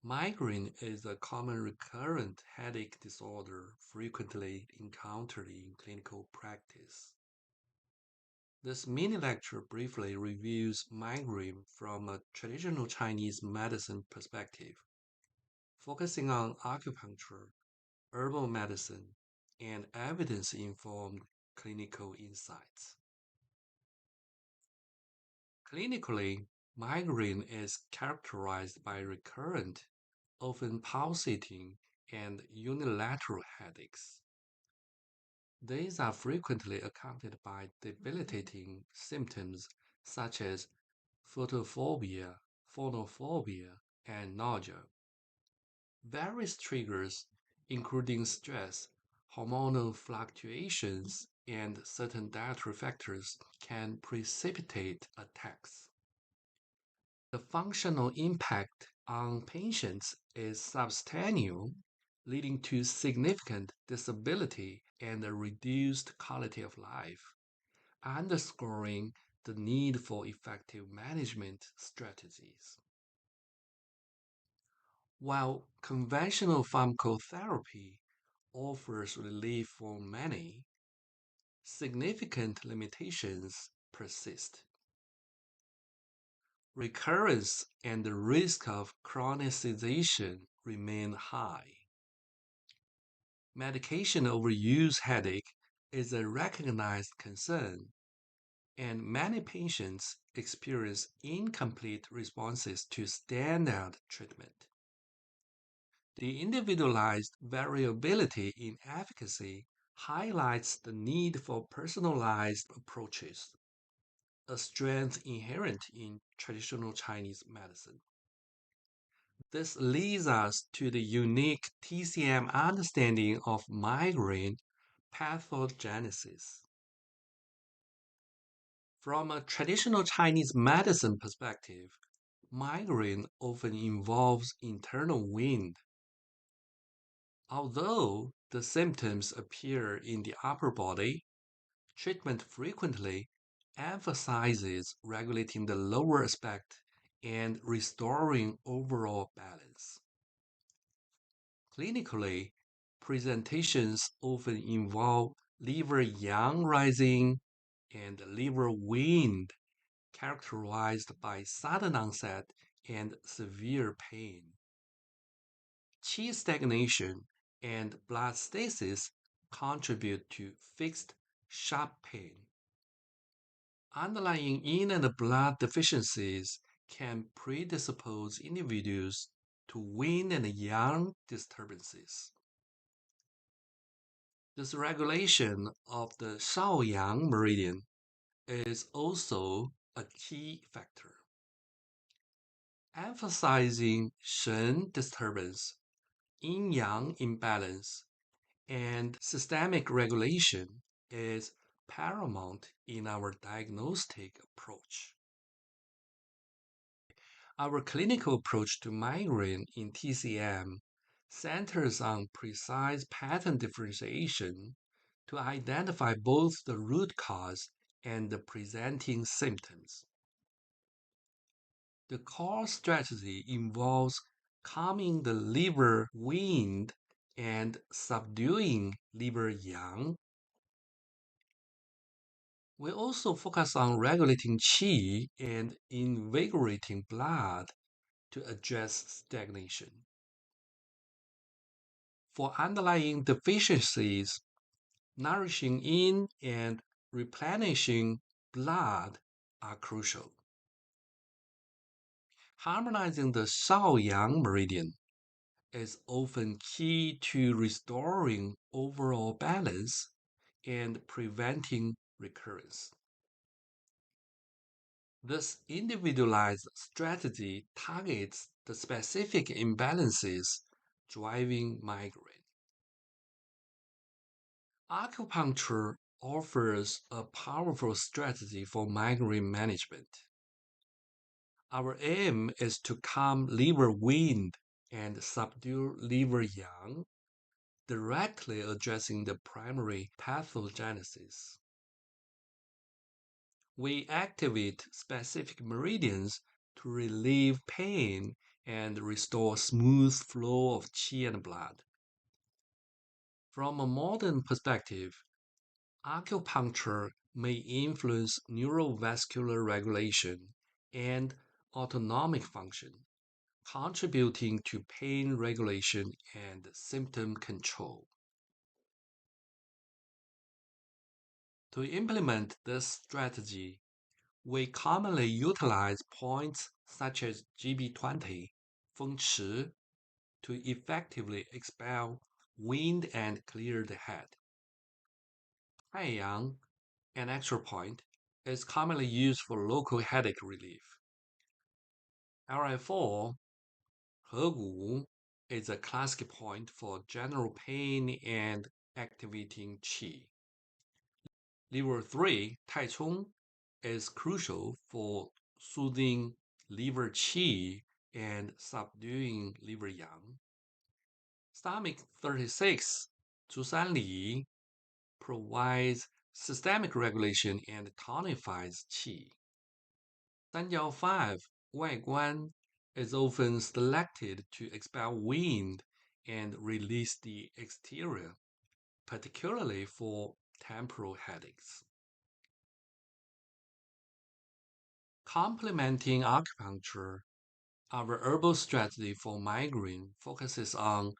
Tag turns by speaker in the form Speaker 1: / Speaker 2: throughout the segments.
Speaker 1: Migraine is a common recurrent headache disorder frequently encountered in clinical practice. This mini lecture briefly reviews migraine from a traditional Chinese medicine perspective, focusing on acupuncture, herbal medicine, and evidence-informed clinical insights. Clinically, migraine is characterized by recurrent, often pulsating, and unilateral headaches. These are frequently accompanied by debilitating symptoms such as photophobia, phonophobia, and nausea. Various triggers, including stress, hormonal fluctuations, and certain dietary factors, can precipitate attacks. The functional impact on patients is substantial, leading to significant disability and a reduced quality of life, underscoring the need for effective management strategies. While conventional pharmacotherapy offers relief for many, significant limitations persist. Recurrence and the risk of chronicization remain high. Medication overuse headache is a recognized concern, and many patients experience incomplete responses to standard treatment. The individualized variability in efficacy highlights the need for personalized approaches, a strength inherent in traditional Chinese medicine. This leads us to the unique TCM understanding of migraine pathogenesis. From a traditional Chinese medicine perspective, migraine often involves internal wind. Although the symptoms appear in the upper body, treatment frequently emphasizes regulating the lower aspect and restoring overall balance. Clinically, presentations often involve liver yang rising and liver wind, characterized by sudden onset and severe pain. Qi stagnation and blood stasis contribute to fixed, sharp pain. Underlying yin and blood deficiencies can predispose individuals to yin and yang disturbances. Dysregulation of the Shaoyang meridian is also a key factor. Emphasizing Shen disturbance, yin-yang imbalance, and systemic regulation is paramount in our diagnostic approach. Our clinical approach to migraine in TCM centers on precise pattern differentiation to identify both the root cause and the presenting symptoms. The core strategy involves calming the liver wind and subduing liver yang. We also focus on regulating qi and invigorating blood to address stagnation. For underlying deficiencies, nourishing yin and replenishing blood are crucial. Harmonizing the Shaoyang meridian is often key to restoring overall balance and preventing recurrence. This individualized strategy targets the specific imbalances driving migraine. Acupuncture offers a powerful strategy for migraine management. Our aim is to calm liver wind and subdue liver yang, directly addressing the primary pathogenesis. We activate specific meridians to relieve pain and restore smooth flow of qi and blood. From a modern perspective, acupuncture may influence neurovascular regulation and autonomic function, contributing to pain regulation and symptom control. To implement this strategy, we commonly utilize points such as GB20, Feng Chi, to effectively expel wind and clear the head. Taiyang, an extra point, is commonly used for local headache relief. Li4, Hegu, is a classic point for general pain and activating qi. Lever 3, Taichung, is crucial for soothing liver qi and subduing liver yang. Stomach 36, Zhusanli, provides systemic regulation and tonifies qi. Sanjiao 5, Waiguan, is often selected to expel wind and release the exterior, particularly for temporal headaches. Complementing acupuncture, our herbal strategy for migraine focuses on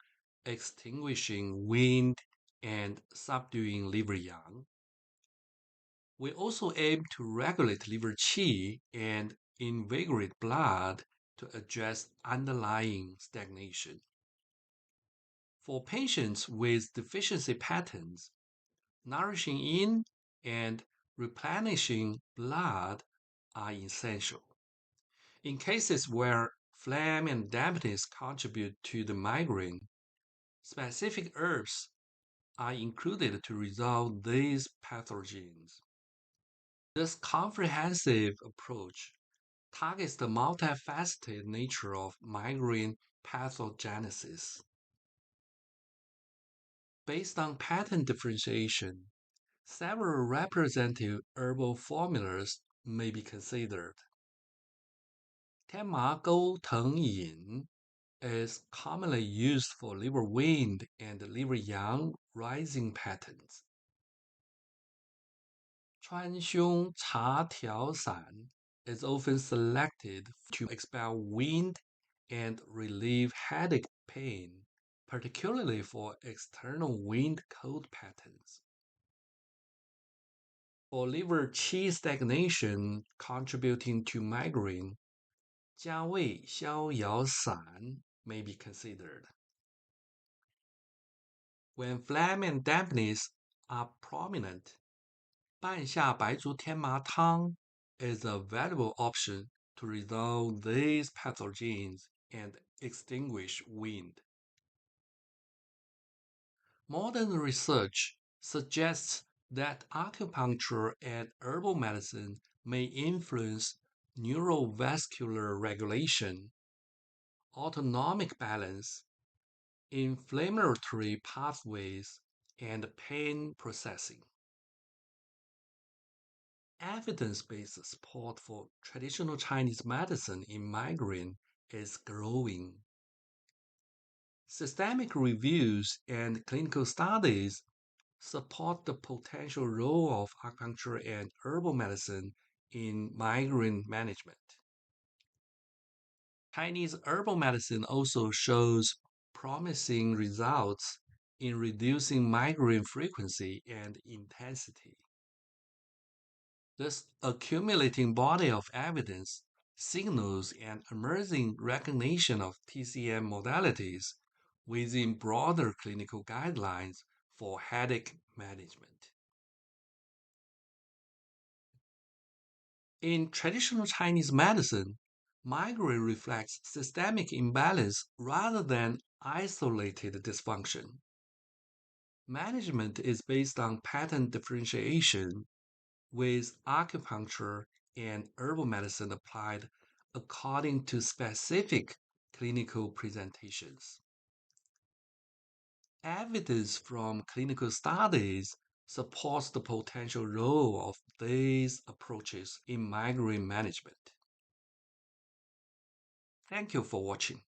Speaker 1: extinguishing wind and subduing liver yang. We also aim to regulate liver qi and invigorate blood to address underlying stagnation. For patients with deficiency patterns, nourishing in and replenishing blood are essential. In cases where phlegm and dampness contribute to the migraine, specific herbs are included to resolve these pathogens. This comprehensive approach targets the multifaceted nature of migraine pathogenesis. Based on pattern differentiation, several representative herbal formulas may be considered. Tianma Gou Teng Yin is commonly used for liver wind and liver yang rising patterns. Chuanxiong Cha Tiao San is often selected to expel wind and relieve headache pain, particularly for external wind cold patterns. For liver qi stagnation contributing to migraine, Jiawei Xiao Yao San may be considered. When phlegm and dampness are prominent, Banxia Baizhu Tianma Tang is a valuable option to resolve these pathogens and extinguish wind. Modern research suggests that acupuncture and herbal medicine may influence neurovascular regulation, autonomic balance, inflammatory pathways, and pain processing. Evidence-based support for traditional Chinese medicine in migraine is growing. Systemic reviews and clinical studies support the potential role of acupuncture and herbal medicine in migraine management. Chinese herbal medicine also shows promising results in reducing migraine frequency and intensity. This accumulating body of evidence signals an emerging recognition of TCM modalities within broader clinical guidelines for headache management. In traditional Chinese medicine, migraine reflects systemic imbalance rather than isolated dysfunction. Management is based on pattern differentiation, with acupuncture and herbal medicine applied according to specific clinical presentations. Evidence from clinical studies supports the potential role of these approaches in migraine management. Thank you for watching.